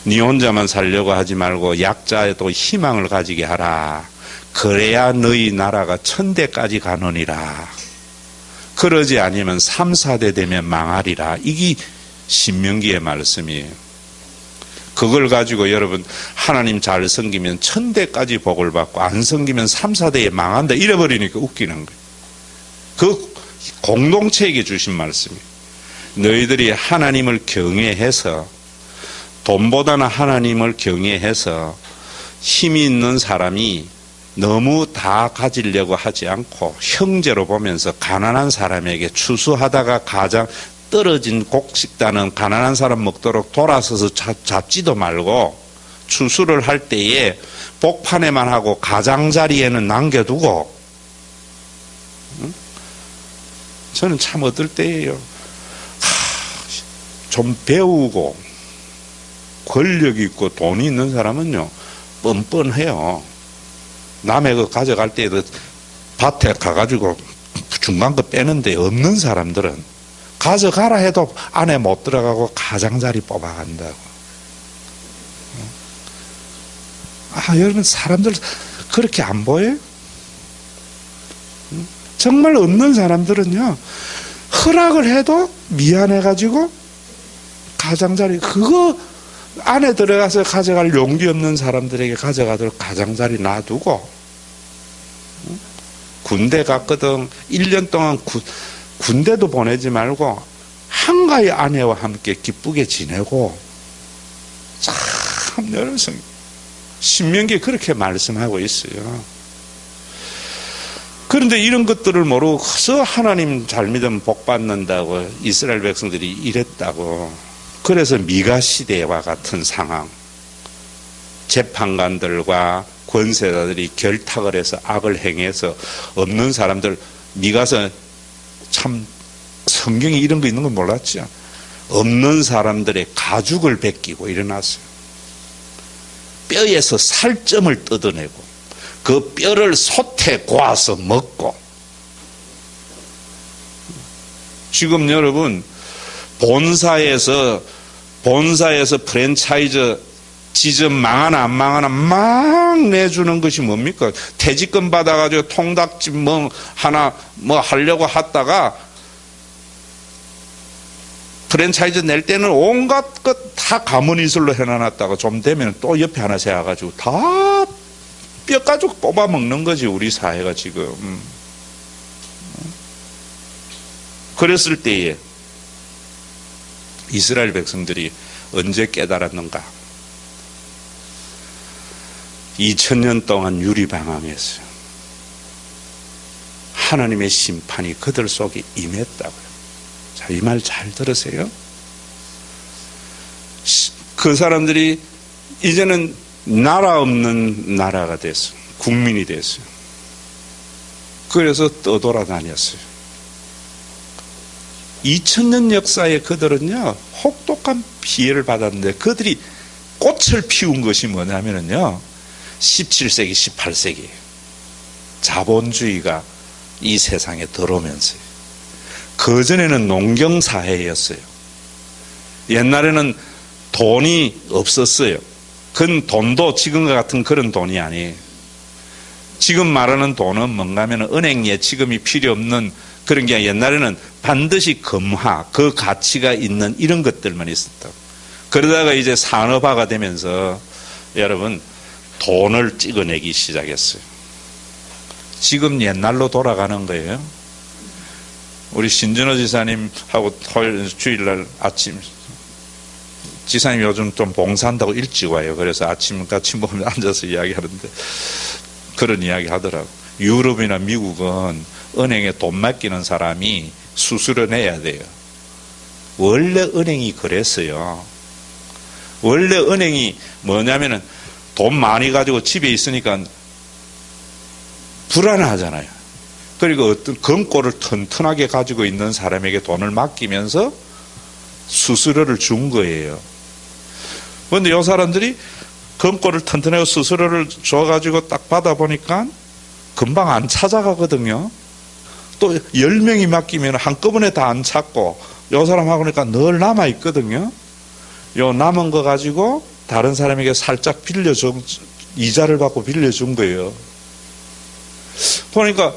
네 혼자만 살려고 하지 말고 약자에도 희망을 가지게 하라. 그래야 너희 나라가 천대까지 가느니라. 그러지 아니면 3, 4대 되면 망하리라. 이게 신명기의 말씀이에요. 그걸 가지고 여러분 하나님 잘 섬기면 1000대까지 복을 받고 안 섬기면 3, 4대에 망한다 이래버리니까 웃기는 거예요. 그 공동체에게 주신 말씀이에요. 너희들이 하나님을 경외해서 돈보다는 하나님을 경외해서 힘이 있는 사람이 너무 다 가지려고 하지 않고 형제로 보면서 가난한 사람에게 추수하다가 가장 떨어진 곡식단은 가난한 사람 먹도록 돌아서서 잡지도 말고 추수를 할 때에 복판에만 하고 가장자리에는 남겨두고 저는 참 어떨 때예요. 좀 배우고 권력 있고 돈이 있는 사람은요 뻔뻔해요. 남의 거 가져갈 때에도 밭에 가가지고 중간 거 빼는데 없는 사람들은 가져가라 해도 안에 못 들어가고 가장자리 뽑아간다고. 여러분 사람들 그렇게 안 보여요? 정말 없는 사람들은요 허락을 해도 미안해가지고 가장자리 그거 안에 들어가서 가져갈 용기 없는 사람들에게 가져가도록 가장자리 놔두고 군대 갔거든 1년 동안 군대도 보내지 말고 한가위 아내와 함께 기쁘게 지내고 참 여러분 신명기에 그렇게 말씀하고 있어요. 그런데 이런 것들을 모르고서 하나님 잘 믿으면 복 받는다고 이스라엘 백성들이 이랬다고. 그래서 미가 시대와 같은 상황, 재판관들과 권세자들이 결탁을 해서 악을 행해서 없는 사람들, 미가서 참 성경에 이런 거 있는 건 몰랐죠. 없는 사람들의 가죽을 벗기고 일어났어요. 뼈에서 살점을 뜯어내고 그 뼈를 솥에 구워서 먹고. 지금 여러분 본사에서 프랜차이즈 지점 망하나 안 망하나 막 내주는 것이 뭡니까? 퇴직금 받아가지고 통닭집 하나 하려고 하다가 프랜차이즈 낼 때는 온갖 것 다 가문이슬로 해놔놨다가 좀 되면 또 옆에 하나 세워가지고 다 뼈가죽 뽑아 먹는 거지 우리 사회가 지금. 그랬을 때에 이스라엘 백성들이 언제 깨달았는가? 2000년 동안 유리방황했어요. 하나님의 심판이 그들 속에 임했다고요. 자, 이 말 잘 들으세요. 그 사람들이 이제는 나라 없는 나라가 됐어요. 국민이 됐어요. 그래서 떠돌아다녔어요. 2000년 역사에 그들은요 혹독한 피해를 받았는데 그들이 꽃을 피운 것이 뭐냐면요 17세기 18세기 자본주의가 이 세상에 들어오면서요. 그전에는 농경사회였어요. 옛날에는 돈이 없었어요. 그건 돈도 지금과 같은 그런 돈이 아니에요. 지금 말하는 돈은 뭔가 하면 은행 예치금이 필요 없는 그런 게 옛날에는 반드시 금화, 그 가치가 있는 이런 것들만 있었다고. 그러다가 이제 산업화가 되면서 여러분 돈을 찍어내기 시작했어요. 지금 옛날로 돌아가는 거예요. 우리 신준호 지사님하고 토요일 주일날 아침 지사님 요즘 좀 봉사한다고 일찍 와요. 그래서 아침 같이 보면 앉아서 이야기하는데 그런 이야기 하더라고. 유럽이나 미국은 은행에 돈 맡기는 사람이 수수료 내야 돼요. 원래 은행이 그랬어요. 원래 은행이 뭐냐면은 돈 많이 가지고 집에 있으니까 불안하잖아요. 그리고 어떤 금고를 튼튼하게 가지고 있는 사람에게 돈을 맡기면서 수수료를 준 거예요. 그런데 이 사람들이 금고를 튼튼하게 수수료를 줘가지고 딱 받아보니까 금방 안 찾아가거든요. 또 10명이 맡기면 한꺼번에 다 안 찾고 이 사람하고니까 늘 남아있거든요. 요 남은 거 가지고 다른 사람에게 살짝 빌려준, 이자를 받고 빌려준 거예요. 보니까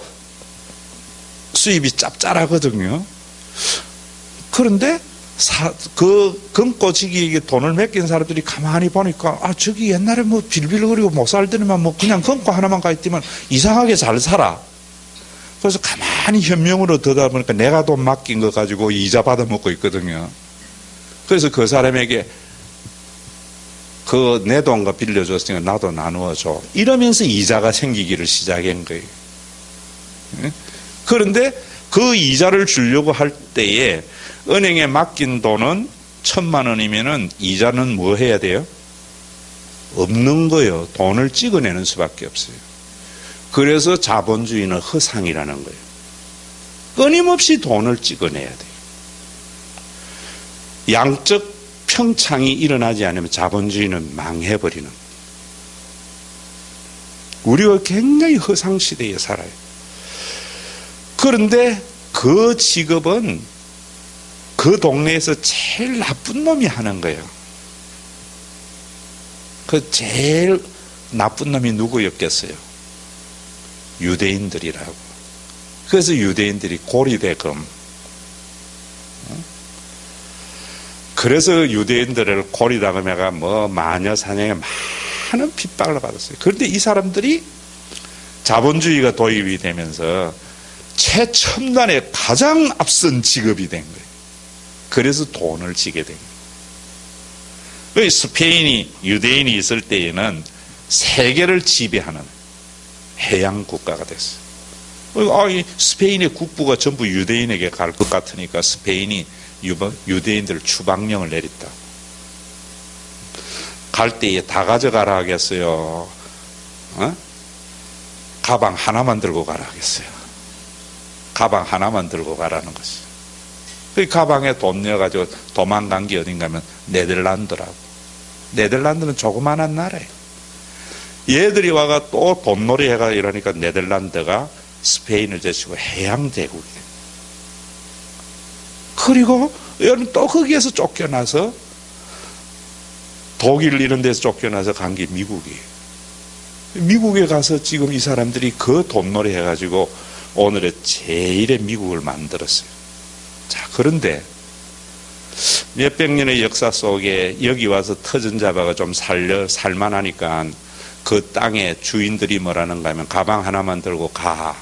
수입이 짭짤하거든요. 그런데 그 금꼬치기에게 돈을 맡긴 사람들이 가만히 보니까 저기 옛날에 뭐 빌빌거리고 못 살더니만 뭐 그냥 금고 하나만 가 있지만 이상하게 잘 살아. 그래서 가만히 현명으로 듣다 보니까 내가 돈 맡긴 거 가지고 이자 받아 먹고 있거든요. 그래서 그 사람에게 내 돈과 빌려줬으니까 나도 나누어 줘. 이러면서 이자가 생기기를 시작한 거예요. 그런데 그 이자를 주려고 할 때에 은행에 맡긴 돈은 1,000만 원이면은 이자는 뭐 해야 돼요? 없는 거예요. 돈을 찍어내는 수밖에 없어요. 그래서 자본주의는 허상이라는 거예요. 끊임없이 돈을 찍어내야 돼요. 양적 평창이 일어나지 않으면 자본주의는 망해버리는 거예요. 우리가 굉장히 허상시대에 살아요. 그런데 그 직업은 그 동네에서 제일 나쁜 놈이 하는 거예요. 그 제일 나쁜 놈이 누구였겠어요? 유대인들이라고. 그래서 유대인들이 고리대금. 그래서 유대인들을 고리대금에가 뭐 마녀 사냥에 많은 핍박을 받았어요. 그런데 이 사람들이 자본주의가 도입이 되면서 최첨단의 가장 앞선 직업이 된 거예요. 그래서 돈을 지게 된 거예요. 스페인이 유대인이 있을 때에는 세계를 지배하는 해양 국가가 됐어요. 스페인의 국부가 전부 유대인에게 갈 것 같으니까 스페인이 유대인들 추방령을 내렸다. 갈 때에 다 가져가라 하겠어요? 가방 하나만 들고 가라 하겠어요? 가방 하나만 들고 가라는 것이. 그 가방에 돈 넣어가지고 도망간 게 어딘가면 네덜란드라고. 네덜란드는 조그만한 나라예요. 얘들이 와가 또 돈놀이 해가 이러니까 네덜란드가 스페인을 제치고 해양제국이 돼요. 그리고 여러분 또 거기에서 쫓겨나서 독일 이런 데서 쫓겨나서 간 게 미국이에요. 미국에 가서 지금 이 사람들이 그 돈놀이 해가지고 오늘의 제1의 미국을 만들었어요. 자, 그런데 몇백 년의 역사 속에 여기 와서 터전 잡아가 좀 살만하니까 그 땅의 주인들이 뭐라는가 하면 가방 하나만 들고 가.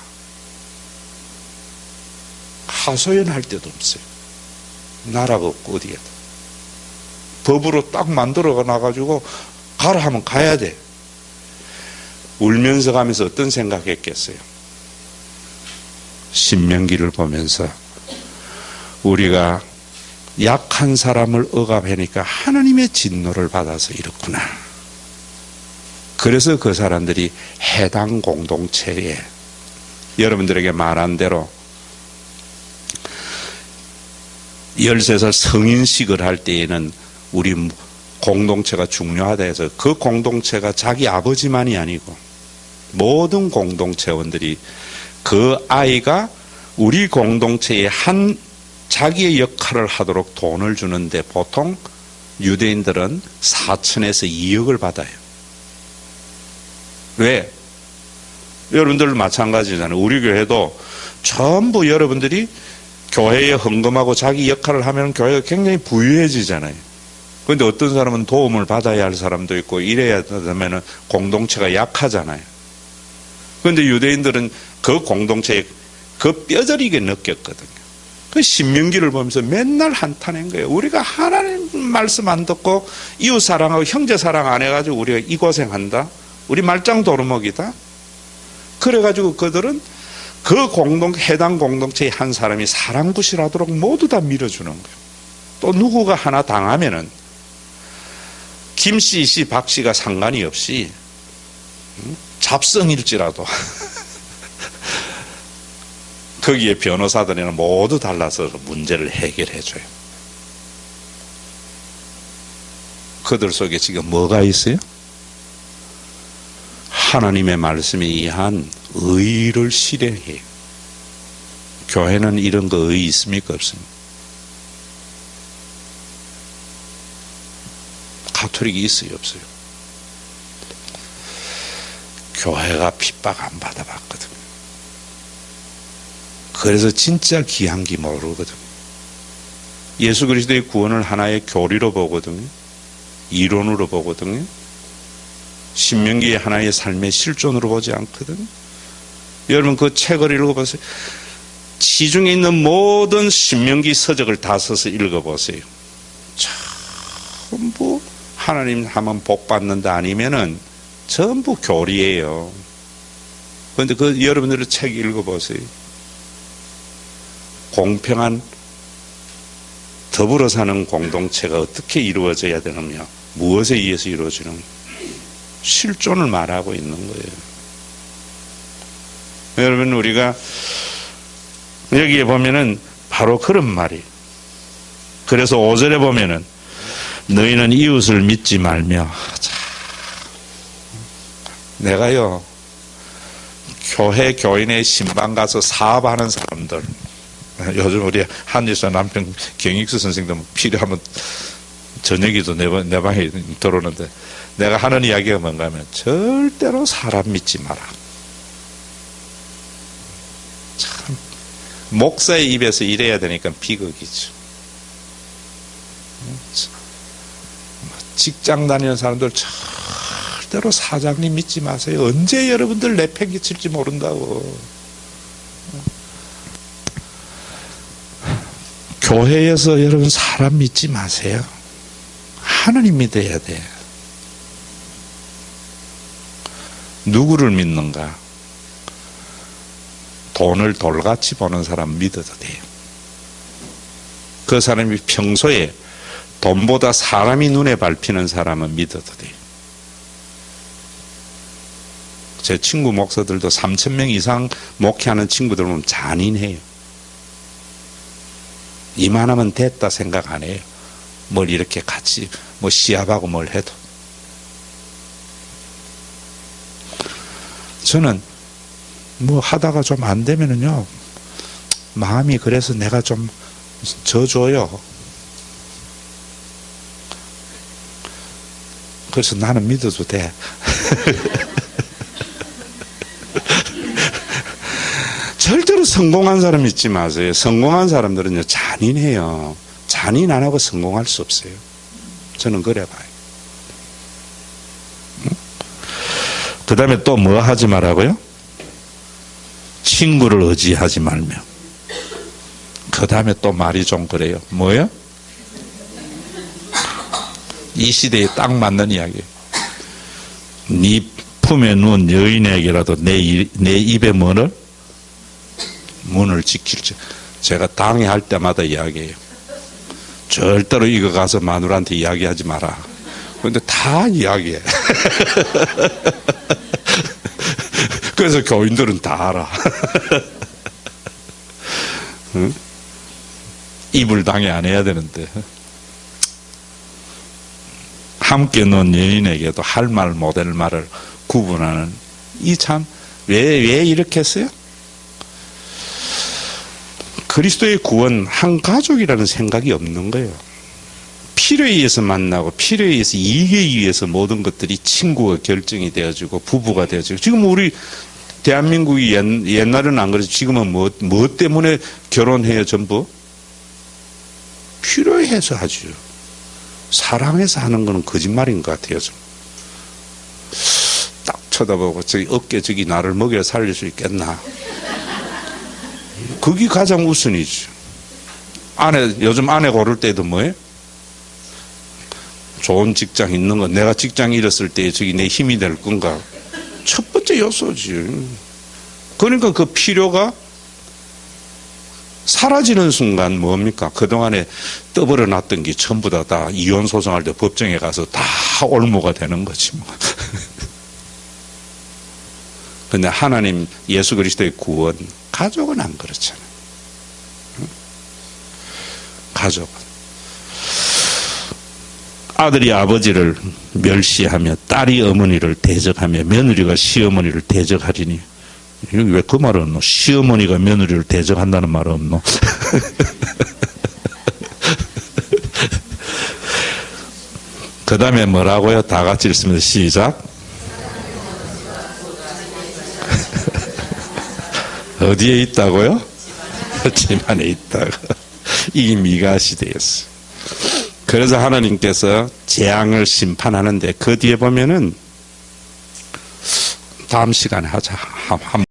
하소연할 데도 없어요. 나라가 없고 어디에도. 법으로 딱 만들어 놔가지고 가라 하면 가야 돼. 울면서 가면서 어떤 생각했겠어요? 신명기를 보면서 우리가 약한 사람을 억압하니까 하나님의 진노를 받아서 이렇구나. 그래서 그 사람들이 해당 공동체에 여러분들에게 말한 대로 13살 성인식을 할 때에는 우리 공동체가 중요하다 해서 그 공동체가 자기 아버지만이 아니고 모든 공동체원들이 그 아이가 우리 공동체의 한 자기의 역할을 하도록 돈을 주는데 보통 유대인들은 4천에서 2억을 받아요. 왜? 여러분들 마찬가지잖아요. 우리 교회도 전부 여러분들이 교회에 헌금하고 자기 역할을 하면 교회가 굉장히 부유해지잖아요. 그런데 어떤 사람은 도움을 받아야 할 사람도 있고 이래야 되면 공동체가 약하잖아요. 그런데 유대인들은 그 공동체에 그 뼈저리게 느꼈거든요. 그 신명기를 보면서 맨날 한탄한 거예요. 우리가 하나님 말씀 안 듣고 이웃 사랑하고 형제 사랑 안 해가지고 우리가 이 고생한다. 우리 말짱 도루묵이다. 그래가지고 그들은 그 해당 공동체의 한 사람이 사랑굿이라도록 모두 다 밀어주는 거예요. 또 누구가 하나 당하면은 김씨, 씨, 박씨가 상관이 없이 잡성일지라도 거기에 변호사들이나 모두 달라서 문제를 해결해 줘요. 그들 속에 지금 뭐가 있어요? 하나님의 말씀에 의한 의를 실행해요. 교회는 이런 거 의 있습니까? 없습니까? 가톨릭이 있어요? 없어요? 교회가 핍박 안 받아봤거든. 그래서 진짜 귀한기 모르거든. 예수 그리스도의 구원을 하나의 교리로 보거든요. 이론으로 보거든요. 신명기의 하나의 삶의 실존으로 보지 않거든요. 여러분 그 책을 읽어보세요. 시중에 있는 모든 신명기 서적을 다 써서 읽어보세요. 전부 하나님 하면 복 받는다 아니면은 전부 교리예요. 그런데 그 여러분들의 책 읽어보세요. 공평한 더불어 사는 공동체가 어떻게 이루어져야 되느냐, 무엇에 의해서 이루어지는 실존을 말하고 있는 거예요. 여러분 우리가 여기에 보면은 바로 그런 말이에요. 그래서 5절에 보면은 너희는 이웃을 믿지 말며, 내가요 교인의 신방 가서 사업하는 사람들, 요즘 우리 한일사 남편 경익수 선생님도 필요하면 저녁에도 내 방에 들어오는데 내가 하는 이야기가 뭔가 하면 절대로 사람 믿지 마라. 참 목사의 입에서 이래야 되니까 비극이죠. 직장 다니는 사람들 절대로 사장님 믿지 마세요. 언제 여러분들 내팽개칠지 모른다고. 교회에서 여러분 사람 믿지 마세요. 하나님 믿어야 돼. 누구를 믿는가? 돈을 돌같이 보는 사람 믿어도 돼요. 그 사람이 평소에 돈보다 사람이 눈에 밟히는 사람은 믿어도 돼요. 제 친구 목사들도 3,000명 이상 목회하는 친구들 보면 잔인해요. 이만하면 됐다 생각 안 해요. 뭘 이렇게 같이 뭐 시합하고 뭘 해도. 저는 뭐 하다가 좀 안 되면은요, 마음이 그래서 내가 좀 져줘요. 그래서 나는 믿어도 돼. 절대로 성공한 사람 믿지 마세요. 성공한 사람들은요 잔인해요. 잔인 안 하고 성공할 수 없어요. 저는 그래 봐요. 그 다음에 또 뭐 하지 말라고요? 친구를 의지하지 말며. 그 다음에 또 말이 좀 그래요. 뭐요? 이 시대에 딱 맞는 이야기예요. 네 품에 누운 여인에게라도 내 입에 문을 지킬지. 제가 당회할 때마다 이야기해요. 절대로 이거 가서 마누라한테 이야기하지 마라. 그런데 다 이야기해. 그래서 교인들은 다 알아. 응? 입을 당해 안 해야 되는데. 함께 논 연인에게도 할 말 못할 말을 구분하는 이 참 왜 이렇게 했어요? 그리스도의 구원 한 가족이라는 생각이 없는 거예요. 필요에 의해서 만나고 필요에 의해서 이익에 의해서 모든 것들이 친구가 결정이 되어지고 부부가 되어지고. 지금 우리 대한민국이 옛날에는 안 그래서 지금은 뭐 때문에 결혼해요 전부? 필요해서 하죠. 사랑해서 하는 거는 거짓말인 것 같아요. 좀. 딱 쳐다보고 저기 어깨 저기 나를 먹여 살릴 수 있겠나. 그게 가장 우선이죠. 요즘 아내 고를 때도 뭐예요? 좋은 직장 있는 거, 내가 직장 잃었을 때 저기 내 힘이 될 건가. 첫 번째 요소지. 그러니까 그 필요가 사라지는 순간 뭡니까? 그동안에 떠벌어 놨던 게 전부 다 이혼 소송할 때 법정에 가서 다 올무가 되는 거지 뭐. 근데 하나님 예수 그리스도의 구원, 가족은 안 그렇잖아요. 가족은 아들이 아버지를 멸시하며 딸이 어머니를 대적하며 며느리가 시어머니를 대적하리니. 여기 왜 그 말은 없노? 시어머니가 며느리를 대적한다는 말은 없노? 그 다음에 뭐라고요? 다 같이 읽습니다. 시작. 어디에 있다고요? 집 안에 있다고. 이 미가 시대였어요. 그래서 하나님께서 재앙을 심판하는데 그 뒤에 보면은 다음 시간에 하자.